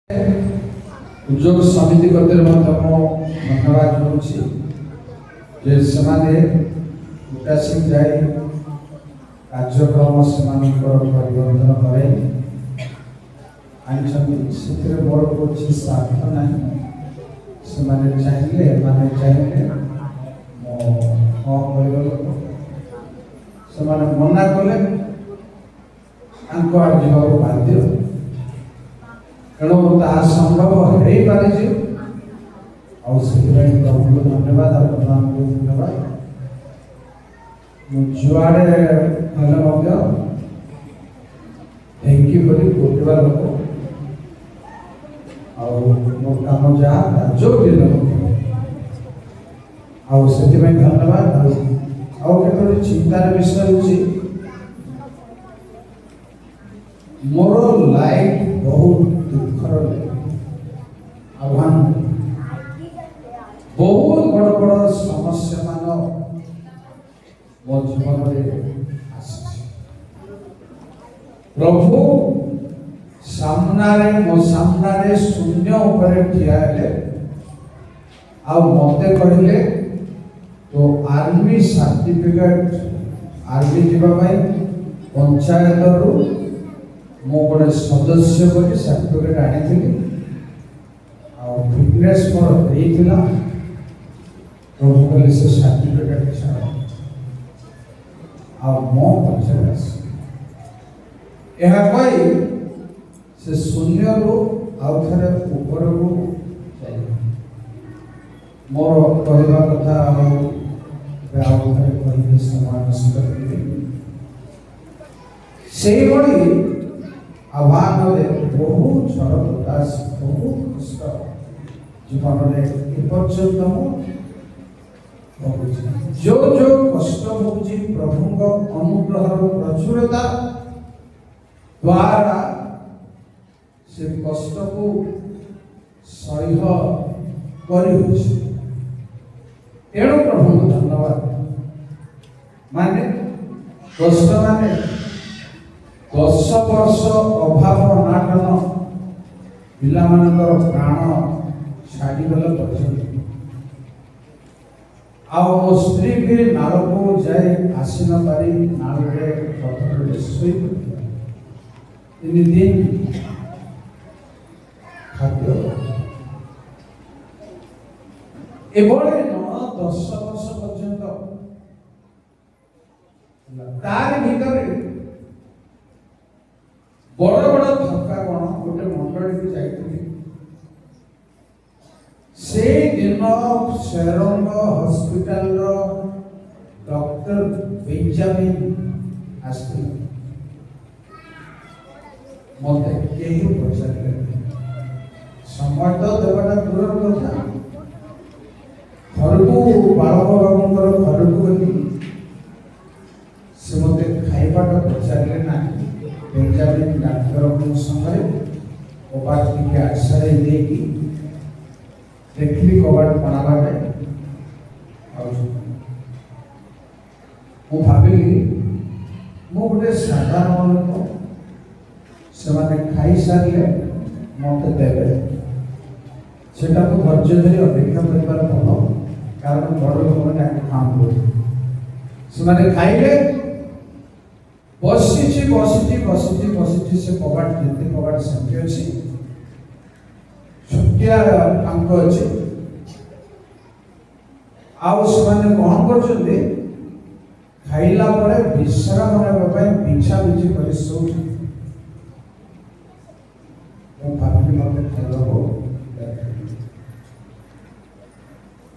उद्योग समिति कतर धन्यवाद जनाऊँगी जे सेमाने उदासीन जाए कार्यक्रम से परिवर्तन करे आनी मोर कौन स्वार्थ ना से चाहिए माने चाहिए से मना कले जावाक बाध्य तेणु ता संभव हो पारे प्रभु को धन्यवाद प्रधान को धन्यवाद जुआड़े ढेंकी बोली गोटवा लोक मो कम जहाँ जो से धन्यवाद आते चिंतार विषय हूँ मोर लाइफ बहुत दुखर आह्वान बहुत बड़ बड़ समस्या मान मो जीवन में प्रभु सामने मो सामने शून्य उपरे ठिया मते कहले तो आर्मी सर्टिफिकेट आर्मी जीवाई पंचायत रु मो गोटे सदस्य बोली सर्टिफिकेट आनी फिटनेस मोर होता प्रभु कहले से सर्टिफिकेट मो पंचायत यह से शून्य रु आउ थे ऊपर को मोर कहवा कथा आउ थे कही समय नष्ट कर आह्वान बहुत झड़ बतास बहुत कष्ट जीवन में एपर्यंत जो जो कष्ट होगी प्रभु अनुग्रह प्रचुरता द्वारा से कष्ट को सह तेणु प्रभु को धन्यवाद माने कष्ट माने 10 वर्ष अभाव अनाटन पिला प्राण छाड़गला पर्यटन मो स्त्री भी नाल को जाए आसी न पारी नाले पथर तीन दिन खाद्य एभले 10 वर्ष पर्यंत तार भीतर बड़ बड़ धक्का कौन गोटे मंडली को जाइए से दिन शेरंग हॉस्पिटल डॉक्टर बेंजामिन आसते मत कहीं पचारे समय तो देवाटा दूर कथा घर को बालक बाबू घर को गली से मत खाइबाटा पचारे ना बेंजामिन डाक्तर समय कबाट टी आश्रय देकी देखली कबाट पड़ाबाटे भाविली मु गोटे साधारण लोक से खाई सारे मत देवे से धैर्य धरी अपेक्षा कर भल कारण बड़ लोक मैंने खाऊ से खाइले बसी से कबाट जिते कबाट सेमती अच्छी छुटिया टांक अच्छे कौन कर खाइला विश्राम नापी बिछा बिछी कर भावी मत खाइबा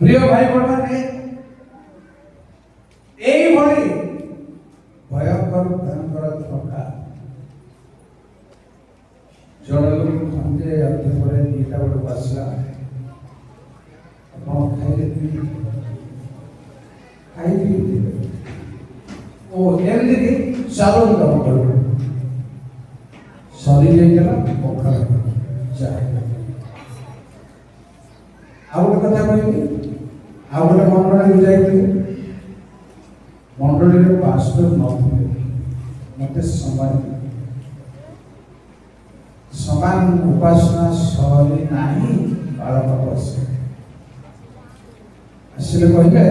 प्रिय भाई बहने भयंकर भयंकर थका जड़े लोग खाते अधे पर दीटा बेलू आसला खाइले चलो कम सरी जाइला पखाल आ गोटे कथा कही आ गोटे मंडली जाइए मंडली पास्टर न मत समय समान उपासना शैली नहीं बालक बसे आसिले कहले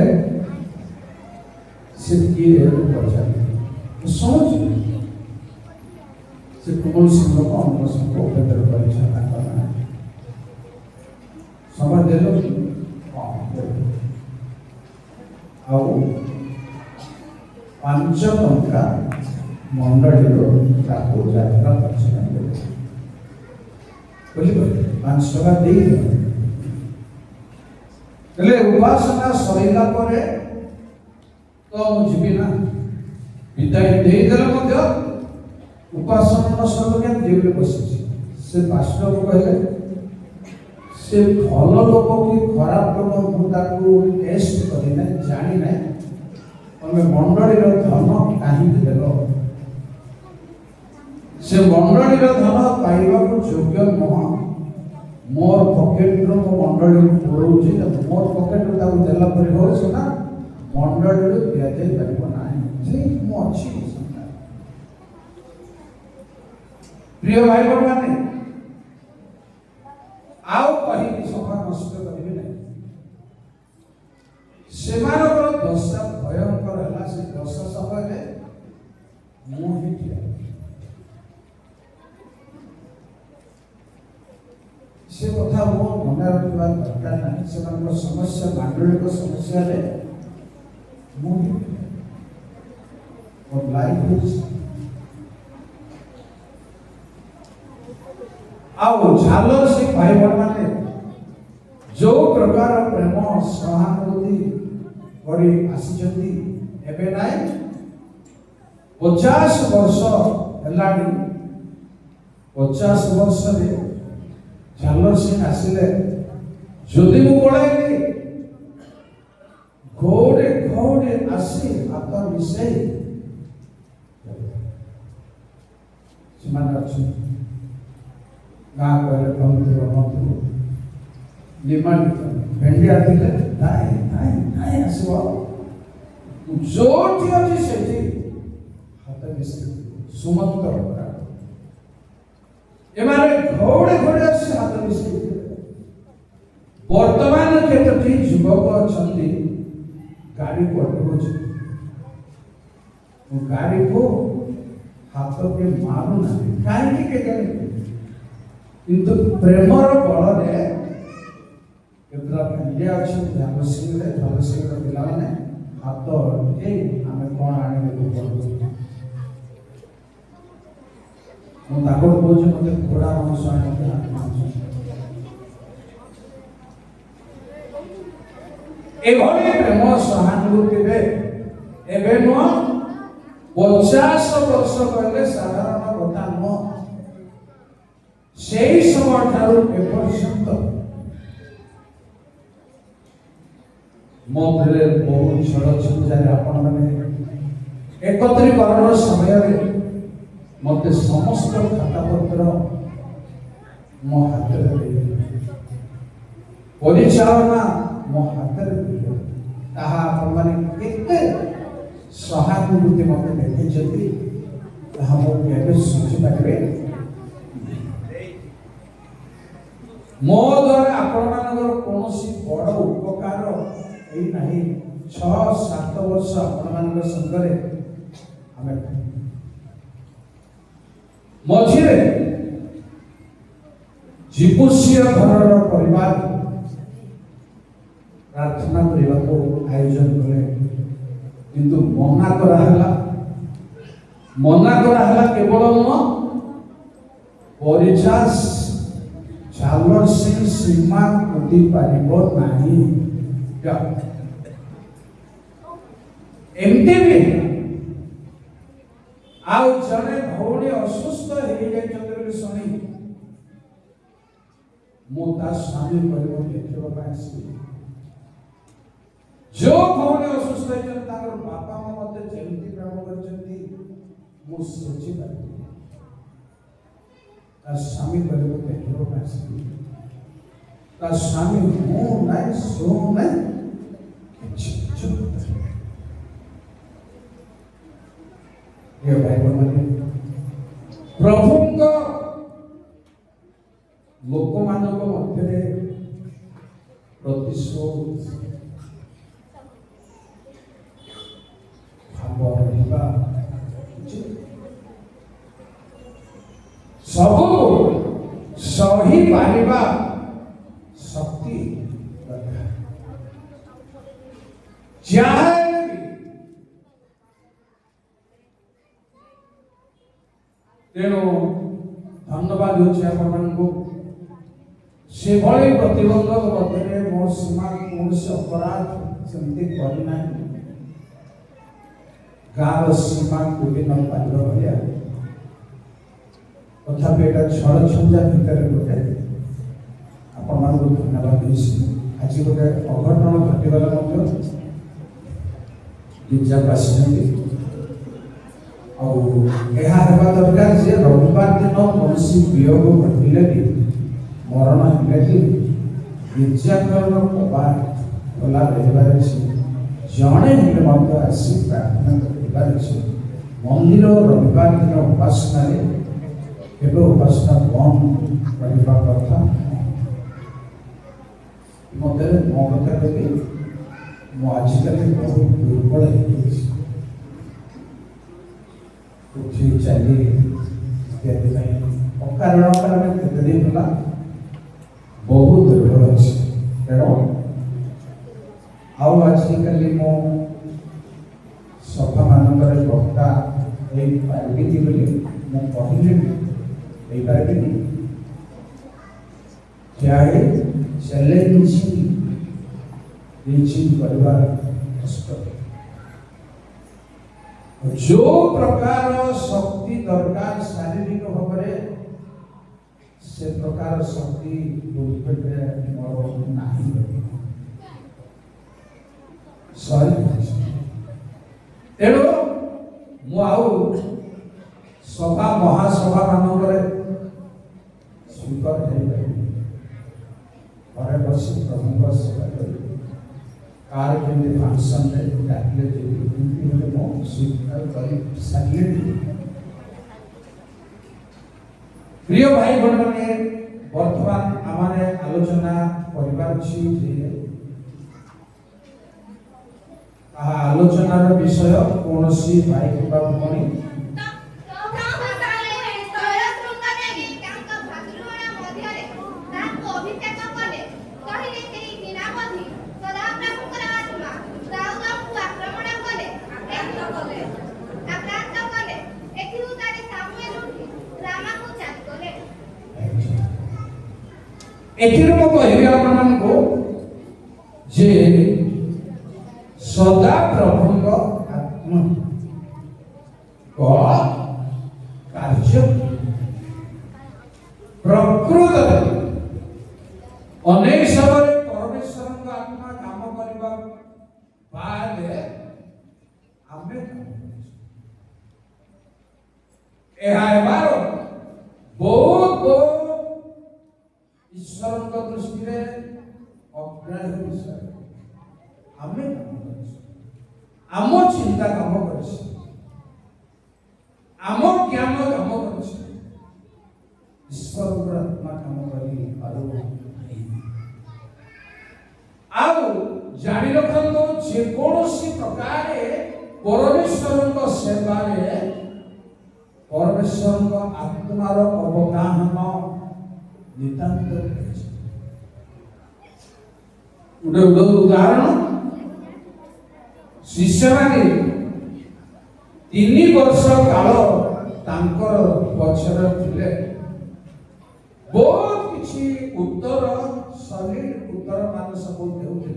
से किए पचारे समझ से कौन सिंह को अमर सिंह को उपेन्द्र कर समझ देलो पांच टंका मंडली यात्रा पांच टका दे उपासना सैला तो मुझे ना विदाय देदेले उपासना सर देवले बस से पास्टर को कहले से भल लोक कि खराब लोक मुझे टेस्ट करी ना जानी ना तमें मंडली धन कहीं देल से मंडली धन पाइबा योग्य नुह मोर पकेट रो मंडली पड़ोची मोर पकेट देला हो ना मंडली दिया जाए पार ना अच्छी प्रिय भाई मैंने आओ कहीं सभा नष्ट करेंगे नहीं से दशा भयंकर है से दशा समय मुझे से कथा मो मन रखा दरकार ना से समस्या मांडलिक समस्या मुझे और लाइफ आओ झालर सिंह भाई माने जो प्रकार प्रेम सहानुभूति करी आसी एबे नाई 50 वर्ष हेलानी 50 वर्ष रे झालर सिंह आसिले जदि मु पळाइली घोड़े घोड़े आसी हाथ मिसई ସେମାନେ ଅଛନ୍ତି ଗାଁ କହିଲେ ବନ୍ଧୁ ଡିମାଣ୍ଡ ଭେଣ୍ଡି ଆସିଲେ ନାଇଁ ନାଇଁ ନାଇଁ ଆସିବ ଯୋଉଠି ଅଛି ସେଠି ହାତ ମିଶି ସୁମନ୍ତ ଏମାନେ ଘୋଡ଼େ ଘୋଡ଼େ ଆସି ହାତ ମିଶି ବର୍ତ୍ତମାନ କେତୋଟି ଯୁବକ ଅଛନ୍ତି ଗାଡ଼ିକୁ ଅଟକାଉଛନ୍ତି ଗାଡ଼ିକୁ हाथ के मारू ना कहीं के किंतु प्रेमर बल रे केतरा इंडिया अछि ध्यान सिंह रे धन सिंह रे पिला माने हाथ ए हमें कोन आने को पड़ो मो ताको बोझ मते घोड़ा मांस आने एभली प्रेम सहानुभूति रे एबे नो 50 वर्ष पहले साधारण कथा नुह से समय ठारू एपर्यंत मध्य बहुत छड़ छुजार आपण मैंने एकत्रीकरण समय मत समस्त खाता पत्र मो हाथ परिचालना मो हाथ मैंने सहानुभूति मत देखते हम सोची पारे मो द्वारा आपण कौन बड़ उपकार नहीं 6-7 वर्ष आपण संगे मझे जीवसीय घर परिवार प्रार्थना करने को आयोजन कले किंतु मना कराला केवल परिचास झालर सिंह सीमा कटी पारिबो नाही एमती भी आउ जने भौणी असुस्थ हो जाइछन्ते सुनी मो ता स्वामी परिबो देखिबो पासी जो भौणी असुस्थ होइछन ताकर बापा मां मते जेमती प्रेम करछन्ती मो सोची पारि ता स्वामी परिबो देखिबो पासी ता स्वामी मो नाइ सो नाइ ये भाई बहन प्रभु को ଲୋକମାନଙ୍କ ମଧ୍ୟରେ ପ୍ରତିଶୋଧ ଭାବ ରହିବା ଉଚିତ। ସବୁକୁ ସହି ପାରିବା ଶକ୍ତି ଦରକାର। ଯାହା ତେଣୁ ଧନ୍ୟବାଦ ହେଉଛି ଆପଣମାନଙ୍କୁ। ସେଭଳି ପ୍ରତିବନ୍ଧକ ମଧ୍ୟରେ ମୋ ସୀମା କୌଣସି ଅପରାଧ ସେମିତି କରିନାହିଁ। ଗାଁର ସୀମା କୋଟି ନ ପାରିବା ଭଳିଆ, ତଥାପି ଏଇଟା ଛଳଛଞ୍ଜା ଭିତରେ ଗୋଟେ ଆପଣମାନଙ୍କୁ ଧନ୍ୟବାଦ ଦେଉଛି। ଆଜି ଗୋଟେ ଅଘଟଣ ଘଟିଗଲା ମଧ୍ୟ ଗିର୍ଜାକୁ ଆସିଛନ୍ତି। ଆଉ ଏହା ହେବା ଦରକାର ଯେ ରବିବାର ଦିନ କୌଣସି ବିୟୋଗ ଘଟିଲେ ବି, ମରଣ ହେଲେ ବି ଗିର୍ଜାଘରର କବାଟ ଖୋଲା ରହିବାର ଅଛି। ଜଣେ ହେଲେ ମଧ୍ୟ ଆସି ପ୍ରାର୍ଥନା କରିବାର ଅଛି। ମନ୍ଦିର ରବିବାର ଦିନ ଉପାସନାରେ କେବେ ଉପାସନା ବନ୍ଦ କରିବା କଥା ମଧ୍ୟରେ ମୋ କଥା କହିବି, ମୁଁ ଆଜିକାଲି ବହୁତ ଦୁର୍ବଳ ହେଇଯାଇଛି। ଉଠି ଚାଲି ଇତ୍ୟାଦି ପାଇଁ ଅକାରଣ କେତେ ଦିନ ହେଲା ବହୁତ ଦୁର୍ବଳ ଅଛି। ତେଣୁ ଆଉ ଆଜିକାଲି ମୁଁ ସଭାମାନଙ୍କରେ ବକ୍ତା ହେଇପାରିବିନି ବୋଲି ମୁଁ କହିଲିନି, ହେଇପାରିବିନି। ଠିଆ ହେଇ ଚ୍ୟାଲେଞ୍ଜିଂ କରିବା କଷ୍ଟ। जो प्रकार शक्ति दरकार शारीरिक भाव से प्रकार शक्ति मोर नहीं। तेणु सभा महासभा मानक स्वीकार घरे बस प्रभु सेवा कर कार के फंक्शन डाकिले स्वीकार कर सारे। प्रिय भाई बहन मैंने बर्तमान आम आलोचना आलोचनार विषय कौन भाई किंवा भौणी जे सदा प्रभु आत्मा कार्य प्रकृत अनेक समय परमेश्वर आत्मा काम करने बहुत ईश्वर दृष्टि अग्राह्य विषय आम चिंता काम कर ज्ञान काम कर ईश्वर आत्मा काम कर जानी रखु जेकोसी प्रकार परमेश्वर सेवा परमेश्वर आत्मार अवगाहन नितांत उदाहरण शिष्य माने 3 वर्ष काल पक्षर थे बहुत किसी उत्तर सलिड उत्तर मान सब देते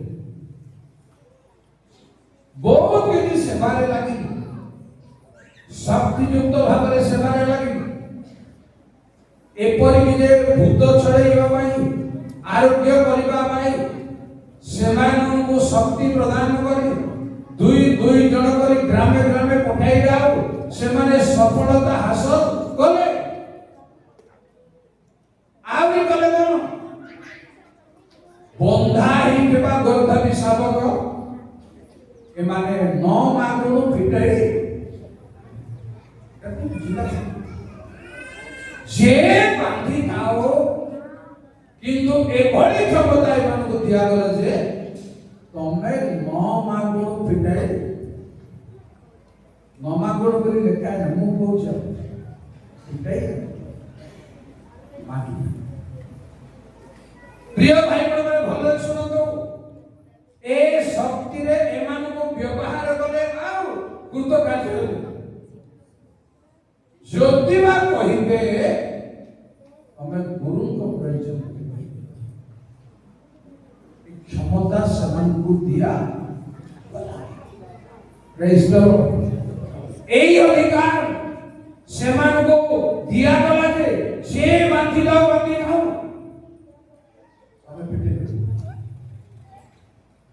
बहुत किसी सेवारे लगी शक्तियुक्त भाव सेवारे लगी एपरिक भूत छड़ाइबा आरोग्य करने को शक्ति प्रदान करी दुई जन करी ग्रामे ग्रामे पठाई जाओ से माने सफलता हासिल कले आउरी कले कोन बंधा ही केबा गर्धवी शावक ए माने 9 मागणु फिटाई जे बांधी खाओ किंतु एभली क्षमता एमानकु दियागला जे तमे न मागो फिटाई न मागो करी लेखा है मु कहूछ फिटाई मागी प्रिय भाई बहन भले सुनतो ए शक्ति रे एमानकु व्यवहार कले आउ कृत कार्य ज्योतिबा कहिबे हमें गुरु को प्रयोजन क्षमता समान को दिया प्रेज द लॉर्ड एई अधिकार समान को दिया गला जे से बांधी लो बांधी हो हमें पिटे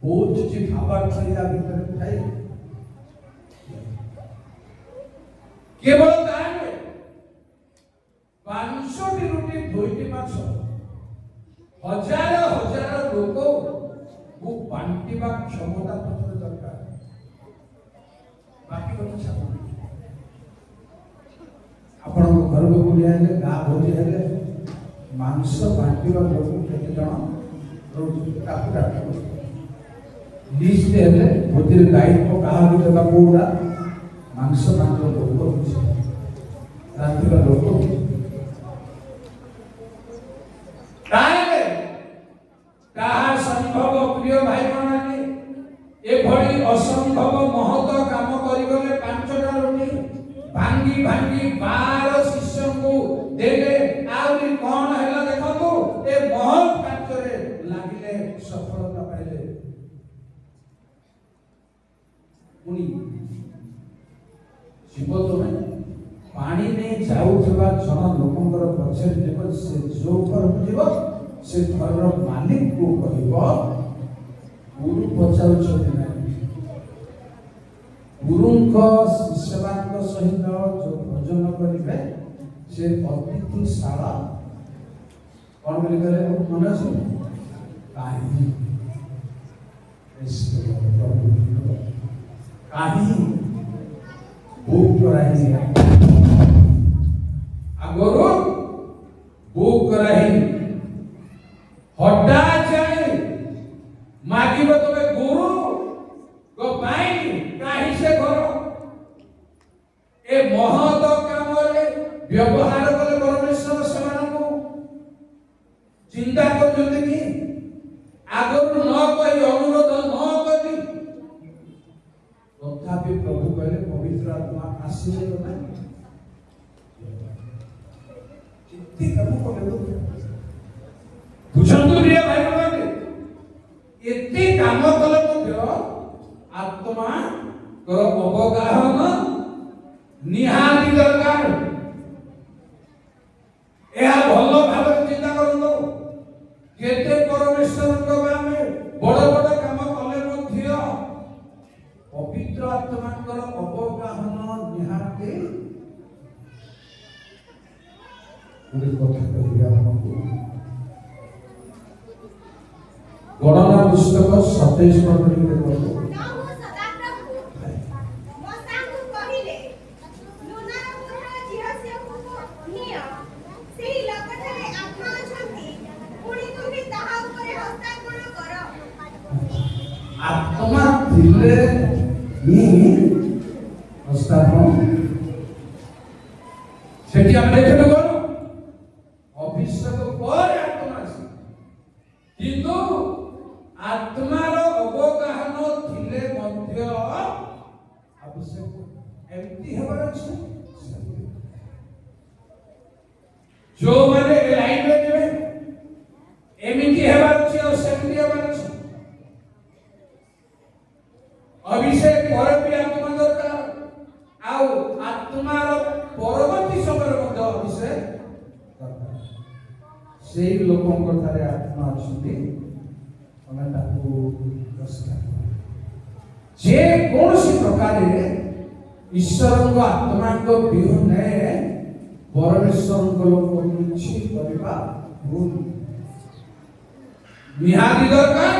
बहुत जी खाবার खाइया भीतर खाई केवल ताने 500 टी रोटी 2 टी माछ हजार हजार लोग वो बांटिबा क्षमता पत्र दरकार बाकी कथा छाड़ आपण घर को बुलिया है गा भोजी है मांस बांटिबा लोग केते जण रोज कापुरा लिस्ट है भोजी गाइड को कहा भी देबा पूरा मांस बांटो लोग रात्रि का लोग कहा संभव प्रिय भाई माने ए भली असंभव महत काम करि गले 5टा रोटी भांगी भांगी 12 शिष्य को देले आउरी कोन हैला देखो ए महत कार्य रे लागिले सफलता पाइले उनी जीवत में पानी में जाउथबा जन लोकंकर पछे जेको से जो कर जीव से घर मालिक को कहब गुरु पचार गुरु शिष्यमान सहित जो भोजन करेंगे से अतिथि शाला कौन बोली करे मन अच्छे कहीं बुक कराई आगरो बुक कराई हटा जाए मागिब तबे गुरु को पाई काहे से करो ए महत काम रे व्यवहार कले परमेश्वर समान को चिंता करजते कि आगरु न कहि अनुरोध न करी तथापि प्रभु कहले पवित्र आत्मा आसीले तो नहीं कितनी काम करे बुझंतु रे भाई बहन एते काम कले मध्य आत्मा कर अवगाहन निहाती दरकार एहा भलो भाव चिंता करलो केते परमेश्वर को आमे बड़ बड़ काम कले मध्य पवित्र आत्मा कर अवगाहन निहाती पूरी कथा कहिया हमको गणना पुस्तक 27 पद लिखे आत्मा थिले नी हस्तापन सेठी हम देखिबो कोन अभिषेक पर आत्मा अछि किंतु आत्मार अवगाहन थिले मध्य अभिषेक एमती हेबार अछि जो माने लाइन में जेबे एमिति हेबार अछि और सेमती हेबार अछि अभिषेक पर भी आत्मा दरकार आउ आत्मार परवर्ती समय मध्य अभिषेक दरकार सेही लोकंकर थारे आत्मा अछि हमें ताकू नमस्कार जे कोनसी प्रकार ईश्वर को आत्मा को बिहुने परमेश्वर को लोक किछि करबा भूल निहाती दरकार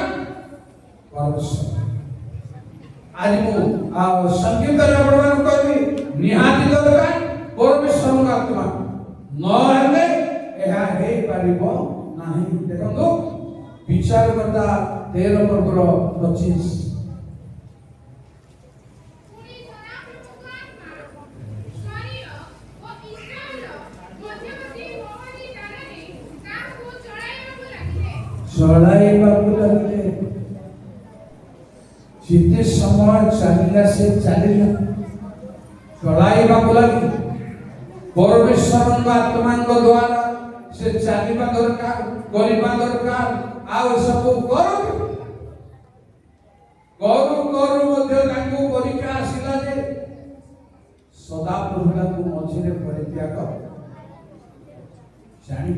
परमेश्वर आज मु संगीत रे बडमान कहबी निहाती दरकार परमेश्वर को आत्मा न हेले एहा हे पारिबो नाही देखो विचारकर्ता 13 पर्वर 25 चलाइबाकू लगे जिते समय चलिला से चलिला चलाइबाकू लगे परमेश्वर आत्मा द्वारा से चलिबा दरकार करिबा दरकार आ सब करू करू करू मध्य तांको परीक्षा आसिला जे सदा प्रभुला को मझिरे परित्याग जानि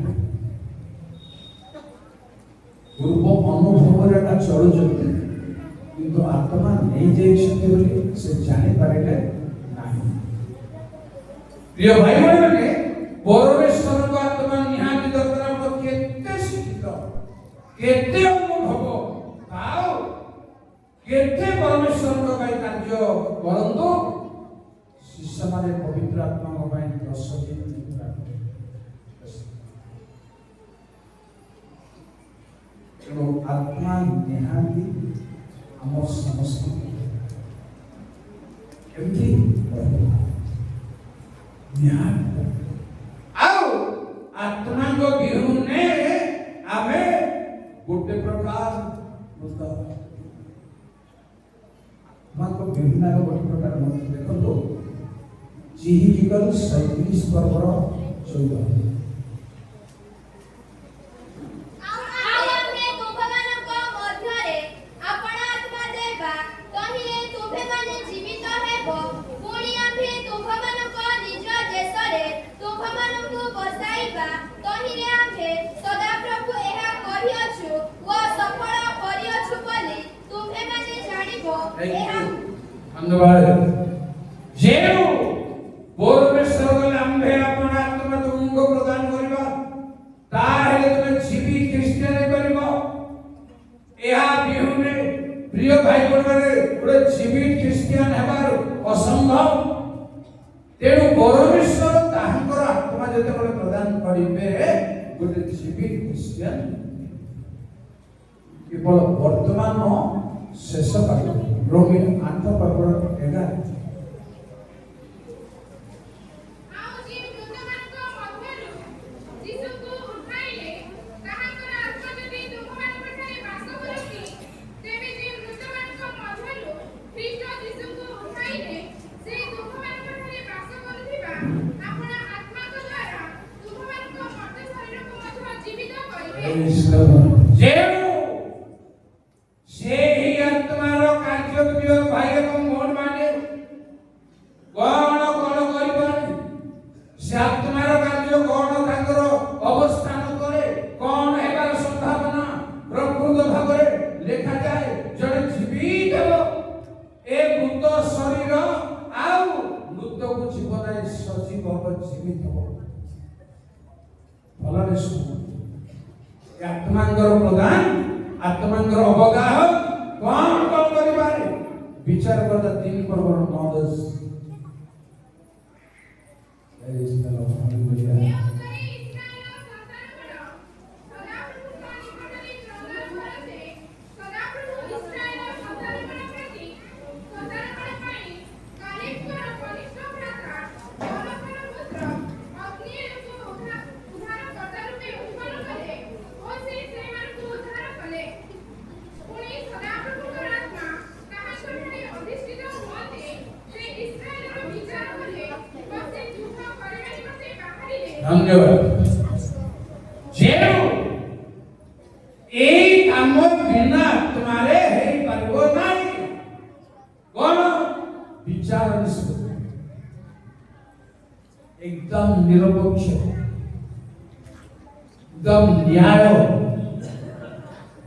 पूर्व अनुभव रे चलु किंतु आत्मा नहीं जाई से जानी पारे नहीं। प्रिय भाई बहन परमेश्वर को आत्मा निहाती दरकार हम केते शिक्षित केते अनुभव आओ केते परमेश्वर को भाई कार्य करंतु शिष्य माने पवित्र आत्मा को भाई 10 दिन तो आत्मा निहाती हम समस्त केमती निहाती आओ आत्मा को बिहुने आमे गोटे प्रकार बुद्ध आत्मा को बिहुना को गोटे प्रकार मत देखो तो जीविकल 37 पर्वर 14 धन्यवाद जेनु परमेश्वर को आम्भे अपन आत्मा तुमको प्रदान करिबा ताहेले तुमे जीवी क्रिश्चियन करिबो एहा बिहुने प्रिय भाई बहनरे गोटे जीवी क्रिश्चियन हेबार असंभव तेनु परमेश्वर ताहांकर आत्मा जते कोले प्रदान करिबे गोटे जीवी क्रिश्चियन केवल वर्तमान शेष पाठ रोमी 8 पर्व 11 आत्मांगर प्रदान आत्मांगर अवगाह कौन कौन करिबारे विचार करता 3 पर्व 9-10 धन्यवाद जेनु ए काम बिना तुम्हारे है परगो नहीं कौन विचार निष्पत्ति एकदम निरपेक्ष एकदम न्याय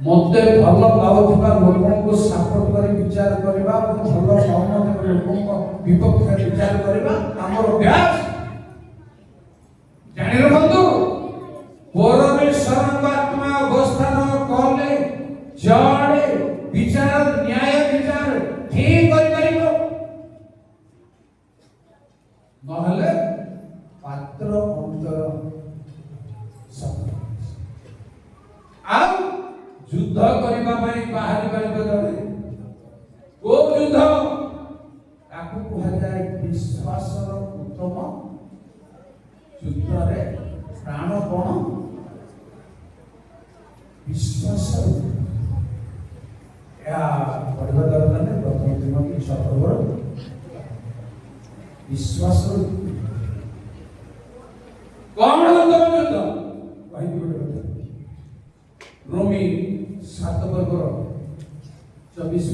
मते भल पाउथिबा लोकों को सपोर्ट करी विचार करबा भल पाउनथिबा लोकों को विपक्ष विचार करबा हमर अभ्यास जानि रखंतु परमेश्वर आत्मा अवस्थान कले जड़े विचार न्याय विचार ठीक करि परिबो नहले पात्र अंतर सब आ ଯୁଦ୍ଧ କରିବା ପାଇଁ ବାହାରି ପାରିବ ଜଣେ। କୋଉ ଯୁଦ୍ଧ? ତାକୁ କୁହାଯାଏ ବିଶ୍ୱାସର ଉତ୍ତମ ଯୁଦ୍ଧରେ ପ୍ରାଣପଣ ବିଶ୍ୱାସ। ଏହା ପଢିବା ଦରକାର ନାହିଁ। ପ୍ରଥମ ତିମୋଥୀ 6 ବିଶ୍ୱାସ କଣ ଉତ୍ତମ ଯୁଦ୍ଧ କହିବି ଗୋଟେ କଥା। ରୋମୀ 7:24-25।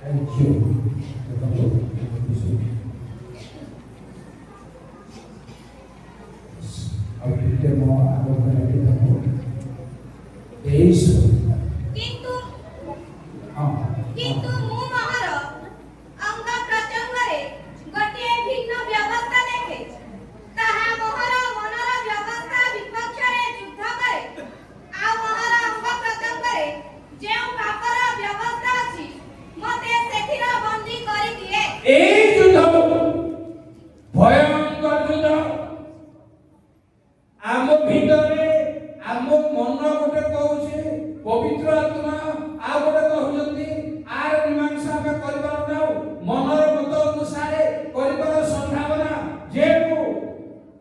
Thank you. पवित्र आत्मा आ गोटे कहउजंती आर मीमांसा में करिबार नाउ मनर मत अनुसार करिबार संभावना जेको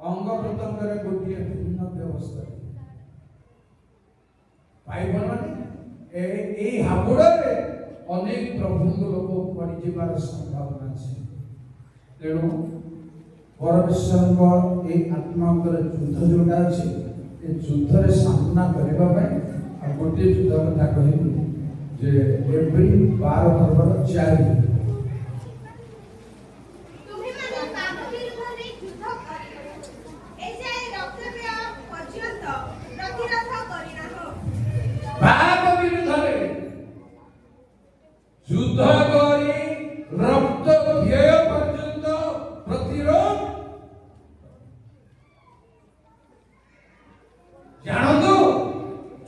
अंग प्रत्यंग रे गोटिए भिन्न व्यवस्था पाइबन ए हाबुड़ रे अनेक प्रभु लोक पड़ी जिबार संभावना छै। तेणु परमेश्वर ए आत्मा युद्ध जोड़ा अछि ए युद्ध रे सामना करबा में गोटे युद्ध कथा कहबी जे एवरी 12 पर्व 4 तुम्ही माने पाप विरुद्धे युद्ध करियो एसे रक्षक पर्यंत प्रतिरोध करिना हो। पाप विरुद्धे युद्ध करी रक्त व्यय पर्यंत प्रतिरोध जानतो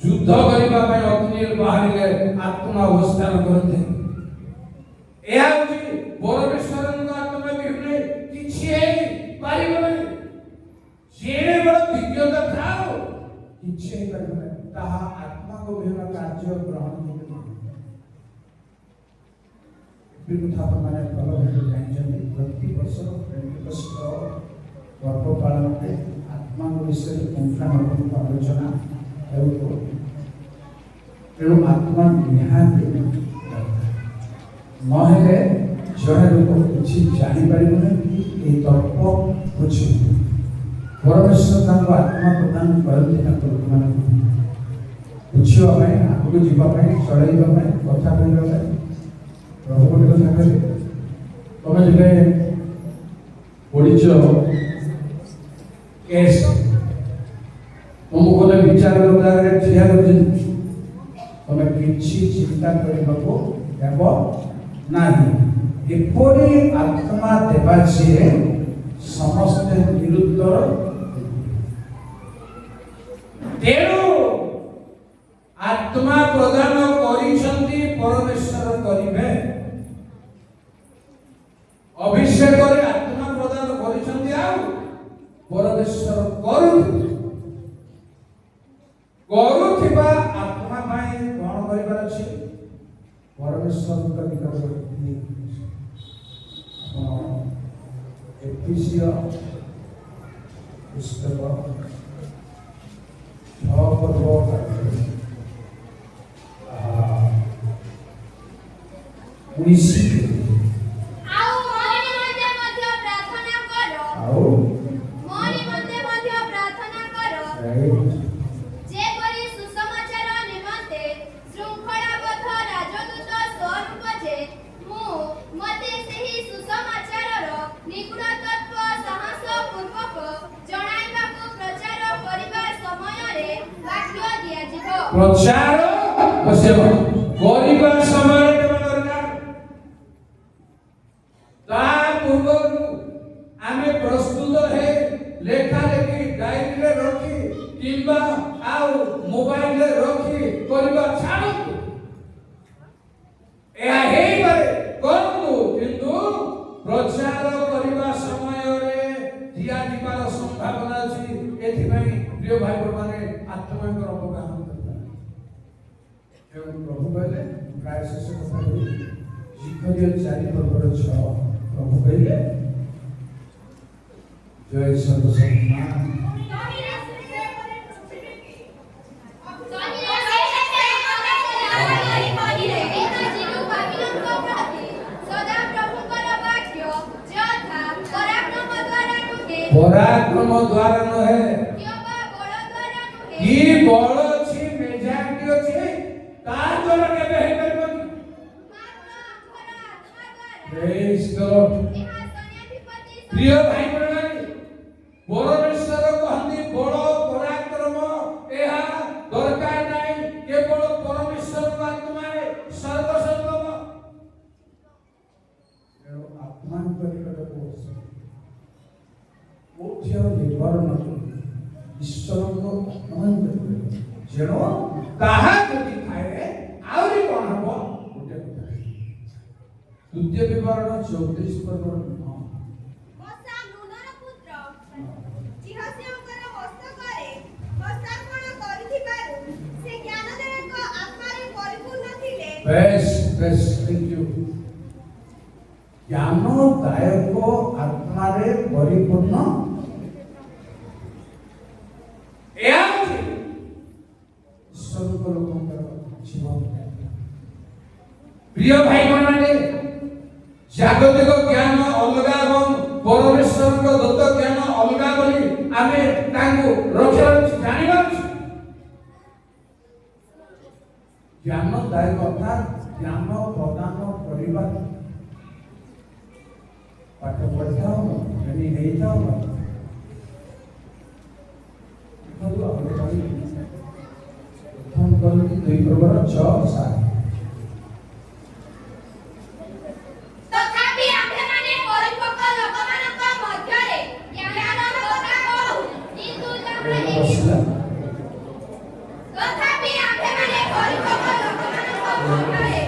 युद्ध करिबा ପାଇଁ ଅଗ୍ନି ବାହାରିଲେ ଆତ୍ମା ଅବସ୍ଥାନ କରନ୍ତି। ଏହା ହେଉଛି ପରମେଶ୍ୱରଙ୍କ ଆତ୍ମା ବିହୁନେ କିଛି ପାରିବ ନାହିଁ। ଯେଡ଼େ ବଡ଼ ବିଜ୍ଞତା ଥାଉ କିଛି ପାରିବ ନାହିଁ। ତାହା ଆତ୍ମାକୁ ବିହୁନ କାର୍ଯ୍ୟ ଗ୍ରହଣ କରିବ। ମାନେ ଭଲ ଭାବେ ଜାଣିଛନ୍ତି ପ୍ରତି ବର୍ଷ ପେଣ୍ଟିକଷ୍ଟ ପର୍ବ ପାଳନରେ ଆତ୍ମାଙ୍କ ବିଷୟରେ ପୁଙ୍ଖାନୁପୁଙ୍ଖ ଆଲୋଚନା ହେଉଥିବ। तेणु आत्मा निहाती नहेले जड़े लोक किसी जापर तर्क बुझ परमेश्वर आत्मा प्रदान करती लोक मान बुझापी आगे जावाई चलैवाई कथा कहवाई प्रभु गोटे कथा कहे तुम जब पढ़ी केस तुमको गले विचार ठिया कर तमें किसी चिंता करने को नहीं। एपरी आत्मा देवा जी समस्त निरुत्तर तेणु आत्मा प्रदान करिसंती परमेश्वर करिवे। अभिषेक रे आत्मा प्रदान करिसंती आ परमेश्वर करुथिबा आत्मा भाई कौन करिबार अछि परमेश्वर निकट एफिसियो पुस्तक 6 प्रचार करबा समय दरकार पूर्व आमे प्रस्तुत है लेखा लेखी डायरी रे रखी किंबा आउ मोबाइल रे रखी करबा छाड़ू या हे पारे कोनू किंतु प्रचार करबा समय रे दिया दिबार संभावना अछि एथि पई प्रिय भाई माने आत्मांकर अवगाहन करता एवं प्रभु कहले प्राय शेष कथा जिकरिया 4:6 प्रभु कहले जय सर्वशक्तिमान पराक्रम द्वारा न है की बड़ अछि मेजाटी अछि ता द्वारा केबे हे करबनी प्रेज गॉड प्रिय भाई बहन परमेश्वर कहନ୍ତି बड़ पराक्रम एहा दरकार नाही केवल परमेश्वर आत्मारे सर्वसर्वम आत्मा परिकट कोस मुख्य निर्भर ईश्वर को अपमान करते जेनो ताहा जदि खाए आउरी कोन हबो गोटे কথা द्वितीय विवरण 34 पर ମଶା ନୁନର ପୁତ୍ର ଜିହସ୍ୟଙ୍କର ମସ୍ତକରେ ମସ୍ତାର୍ପଣ କରିଥିବାରୁ ସେ ଜ୍ଞାନଦାୟକ ଆତ୍ମାରେ ପରିପୂର୍ଣ୍ଣ ଥିଲେ बेस थैंक यू ज्ञानदायक आत्मारे परिपूर्ण प्रिय भाई माने जागतिक ज्ञान अलगा एवं परमेश्वर को दत्त ज्ञान अलगा बोली आमे तांको रक्षा जानिबा ज्ञानदायक अर्थात ज्ञान प्रदान करिबा पाठ पढ़ाओ यानी नहीं जाओ हम कल की 2:6-7 ତଥାପି ଆମ୍ଭେମାନେ ପରିପକ୍ୱ ଲୋକମାନଙ୍କ ମଧ୍ୟରେ ଜ୍ଞାନର କଥା କହୁ କିନ୍ତୁ ତାହା ଏହି ତଥାପି ଆମ୍ଭେମାନେ ପରିପକ୍ୱ ଲୋକମାନଙ୍କ ମଧ୍ୟରେ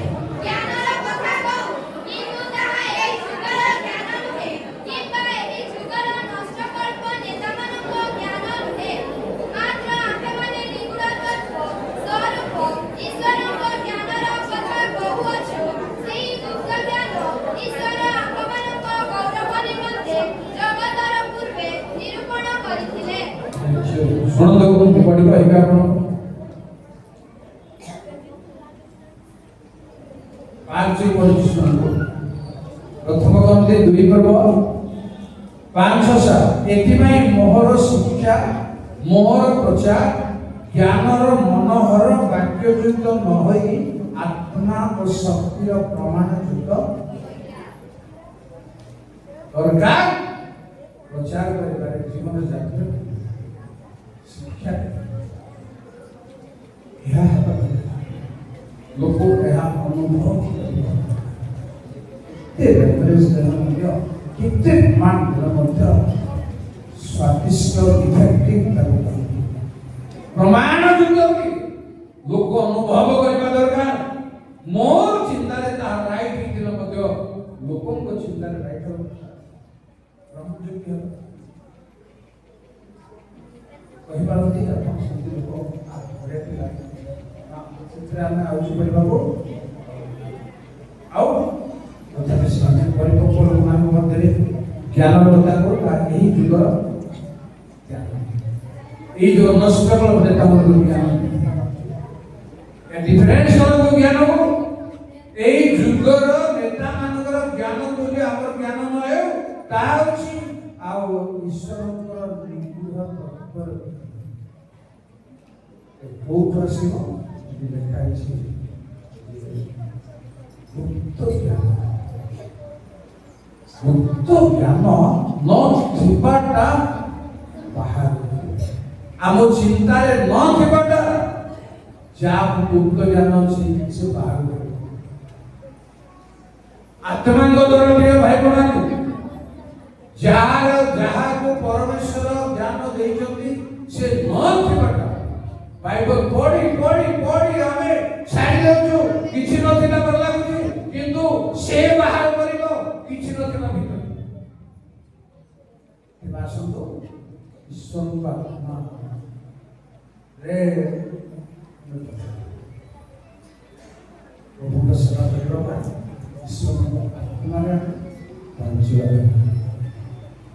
ଜ୍ଞାନର କଥା କହୁ କିନ୍ତୁ ତାହା ଏହି ଯୁଗର ଜ୍ଞାନ ନୁହେଁ କିମ୍ବା ଏହି ଯୁଗର ନଷ୍ଟକଳ୍ପ ନେତାମାନଙ୍କ ଜ୍ଞାନ ନୁହେଁ ମାତ୍ର ଆମ୍ଭେମାନେ ନିଗୁଡ ତତ୍ତ୍ୱ ସ୍ୱରୂପ ଈଶ୍ୱରଙ୍କ ଜ୍ଞାନର କଥା କହୁଅଛୁ ସେହି ଗୁପ୍ତ ଜ୍ଞାନ ଈଶ୍ୱର ଆମ୍ଭମାନଙ୍କ ଗୌରବ ନିମନ୍ତେ ଜଗତର ପୂର୍ବେ ନିରୂପଣ କରିଥିଲେ सुन दो पढ़िबा एका आपण पांच पढ़ि सुन प्रथम गंते 2:5-7 एथिमाई मोहर शिक्षा मोहर प्रचार ज्ञानर मनोहर वाक्ययुक्त न होई आत्मा और शक्तिर प्रमाणयुक्त दरकार प्रचार करिबारे जीवन जात्रा शिक्षा यह लोक यह अनुभव केते मान स्वादिष्ट इफेक्टिव प्रमाण युक्त लोक अनुभव करबा दरकार मोर चिंता रे ता राइट हिथिल मध्य लोकन को चिंता रे राइट ब्रह्मज्योति कहिबारती आपण संति लोक आरे पिला ସେଥିରେ ଆମେ ଆଉଛୁ କରିବାକୁ ଆଉ ତଥାପି ସେମାନେ ପରିପକ୍ୱ ଲୋକମାନଙ୍କ ମଧ୍ୟରେ ଜ୍ଞାନ ପ୍ରଦାନ ବା ଏହି ଯୁଗର ଜ୍ଞାନ ଏହି ଯୋଉ ନଷ୍ଟକଳ ନେତାମାନଙ୍କ ଜ୍ଞାନ ଡିଫରେନ୍ସ କରନ୍ତୁ ଜ୍ଞାନକୁ ଏହି ଯୁଗର ନେତାମାନଙ୍କର ଜ୍ଞାନ ବୋଲି ଆମର ଜ୍ଞାନ ନ ହେଉ ତାହା ହେଉଛି ଆଉ ଈଶ୍ୱରଙ୍କର ନିଗୁଡ ତତ୍ତ୍ୱ କୋଉଠୁ ଆସିବ ଲେଖା ହେଇଛି ଗୁପ୍ତ ଜ୍ଞାନ ନ ଥିବାଟା ବାହାରୁ ଆମ ଚିନ୍ତାରେ ନ ଥିବାଟା ଯାହା ଗୁପ୍ତ ଜ୍ଞାନ ଅଛି ସେ ବାହାରୁ ଆତ୍ମାଙ୍କ ଦ୍ୱାରା ପ୍ରିୟ ଭାଇ ଭଉଣୀ ଯାହାକୁ ପରମେଶ୍ୱର ଜ୍ଞାନ ଦେଇଛନ୍ତି ସେ ନଥିବାଟା ବାଇବଲ ପଢି ପଢି ପଢି ଆମେ ଛାଡ଼ି ଦେଉଛୁ। କିଛି ନଥିଲା ଭଲ ଲାଗୁଛି, କିନ୍ତୁ ସେ ବାହାର କରିବ କିଛି ନଥିଲା ଭିତରେ। ଏବେ ଆସନ୍ତୁ ଈଶ୍ୱରଙ୍କ ଆତ୍ମାରେ ପ୍ରଭୁଙ୍କ ସେବା କରିବା ପାଇଁ ଈଶ୍ୱରଙ୍କ ଆତ୍ମାରେ ପହଞ୍ଚିବା।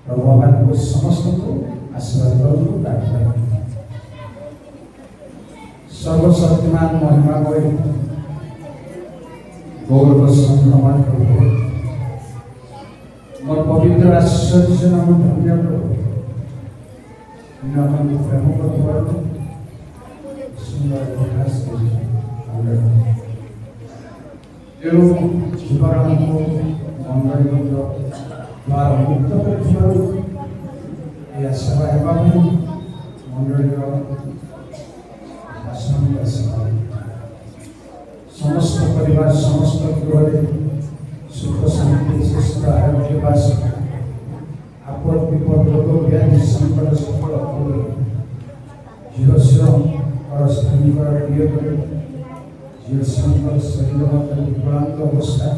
ପ୍ରଭୁ ଆମକୁ ସମସ୍ତଙ୍କୁ ଆଶୀର୍ବାଦ କରନ୍ତୁ, ପ୍ରାର୍ଥନା କରନ୍ତୁ। ସର୍ବଶକ୍ତିମାନ ମହିମାମୟ ଗୌରବ ସଂକ୍ରମଣ ପ୍ରଭୁ, ମୋର ପବିତ୍ର ଆଶ୍ଚର୍ଯ୍ୟ ନାମ ଧନ୍ୟ ପ୍ରଭୁ, ଆମକୁ ପ୍ରେମ କରୁଥିବାରୁ ସୁନ୍ଦର ପ୍ରକାଶ ଯେଉଁ ଜୀବନକୁ ମଣ୍ଡଳୀର ଦ୍ୱାର ମୁକ୍ତ କରିଥିବାରୁ ଏହା ସେବା ହେବା ପାଇଁ ମଣ୍ଡଳୀର ସମସ୍ତ ପରିବାର ସମସ୍ତ ଗୃହରେ ସୁଖ ଶାନ୍ତି ସୁସ୍ଥ ଆରୋଗ୍ୟ ବାସ ଆପଦ ବିପଦ ରୋଗ ବ୍ୟାଧି ସଂକଟ ସଫଳ ଝିଅ ଝିଅଙ୍କର ସ୍ତ୍ରୀଙ୍କର ପ୍ରିୟ କରି ଝିଅ ଝିଅଙ୍କର ଶରୀର ମଧ୍ୟରେ ବିକଳାଙ୍ଗ ଅବସ୍ଥା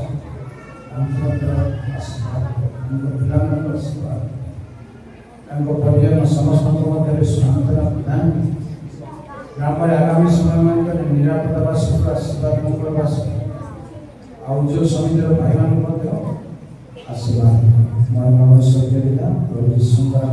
ତାଙ୍କର ଆଶୀର୍ବାଦ, ତାଙ୍କ ପିଲାମାନଙ୍କର ଆଶୀର୍ବାଦ, ତାଙ୍କ ପରିବାର ସମସ୍ତଙ୍କ ମଧ୍ୟରେ ସାନ୍ତ୍ୱନା ପ୍ରଦାନ, ଗ୍ରାମରେ ଆଗାମୀ ସମୟମାନଙ୍କରେ ନିରାପଦ ବାସ ଆଶୀର୍ବାଦ ମଙ୍ଗଳ ବାସ, ଆଉ ଯେଉଁ ସମିତିର ଭାଇମାନଙ୍କୁ ମଧ୍ୟ ଆଶୀର୍ବାଦ। ମୋର ମନ ସତ୍ୟ ପିତା ପ୍ରଭୁ ଯୀଶୁଙ୍କର